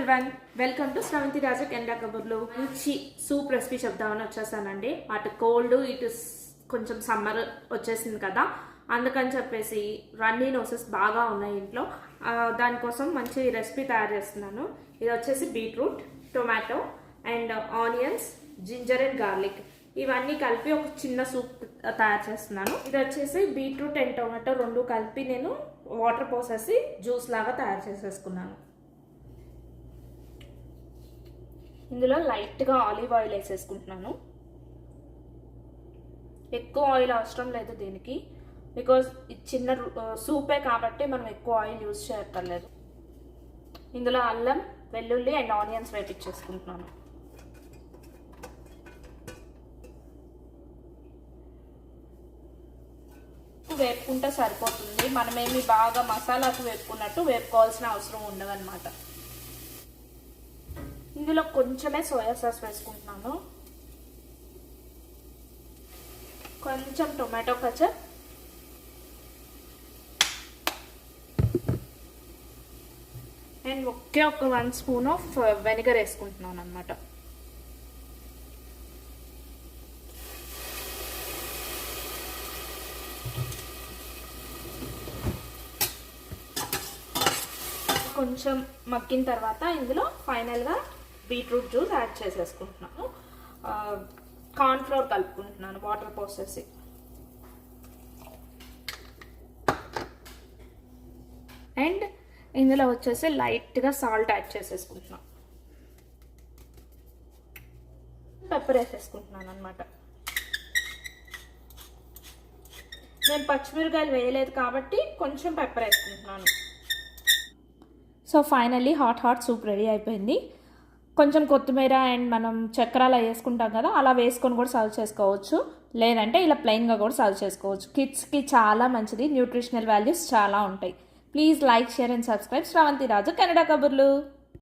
Everyone, welcome to Sravanthi Raju Canada కబుర్లు. మంచి soup recipe చెప్దామని వచ్చేసానండి. అటు కోల్డ్ ఇటు కొంచెం సమ్మర్ వచ్చేసింది కదా, అందుకని చెప్పేసి రన్నీ నోసెస్ బాగా ఉన్నాయి ఇంట్లో. దానికోసం మంచి రెసిపీ తయారు చేస్తున్నాను. ఇది వచ్చేసి beetroot, tomato and onions, ginger and garlic ఇవన్నీ కలిపి ఒక చిన్న సూప్ తయారు చేస్తున్నాను. ఇది వచ్చేసి బీట్రూట్ అండ్ టొమాటో రెండు కలిపి నేను వాటర్ పోసేసి జ్యూస్ లాగా తయారు చేసేసుకున్నాను. ఇందులో లైట్గా ఆలివ్ ఆయిల్ వేసేసుకుంటున్నాను. ఎక్కువ ఆయిల్ అవసరం లేదు దీనికి, బికాజ్ ఇది చిన్న సూపే కాబట్టి మనం ఎక్కువ ఆయిల్ యూజ్ చేయక్కర్లేదు. ఇందులో అల్లం, వెల్లుల్లి అండ్ ఆనియన్స్ వేపించేసుకుంటున్నాను. వేపుకుంటే సరిపోతుంది, మనమేమి బాగా మసాలాకు వేపుకున్నట్టు వేపుకోవాల్సిన అవసరం ఉండదన్నమాట. ఇందులో కొంచెమే సోయా సాస్ వేసుకుంటున్నాను, కొంచెం టొమాటో కచప్ అండ్ ఒకే ఒక 1 స్పూన్ ఆఫ్ వెనిగర్ వేసుకుంటున్నాను అన్నమాట. కొంచెం మగ్గిన తర్వాత ఇందులో ఫైనల్గా బీట్రూట్ జ్యూస్ యాడ్ చేసేసుకుంటున్నాను. కార్న్ ఫ్లోర్ కలుపుకుంటున్నాను వాటర్ పోసేసి. అండ్ ఇందులో వచ్చేసి లైట్గా సాల్ట్ యాడ్ చేసేసుకుంటున్నాను. పెప్పర్ వేసేసుకుంటున్నాను అనమాట. నేను పచ్చిమిరకాయలు వేయలేదు కాబట్టి కొంచెం పెప్పర్ వేసుకుంటున్నాను. So finally hot soup ready అయిపోయింది. కొంచెం కొత్తిమీర అండ్ మనం చక్రాలు వేసుకుంటాం కదా, అలా వేసుకొని కూడా సర్వ్ చేసుకోవచ్చు, లేదంటే ఇలా ప్లెయిన్గా కూడా సర్వ్ చేసుకోవచ్చు. కిడ్స్కి చాలా మంచిది, న్యూట్రిషనల్ వాల్యూస్ చాలా ఉంటాయి. Please like, share and subscribe Sravanthi Raju Canada కబుర్లు.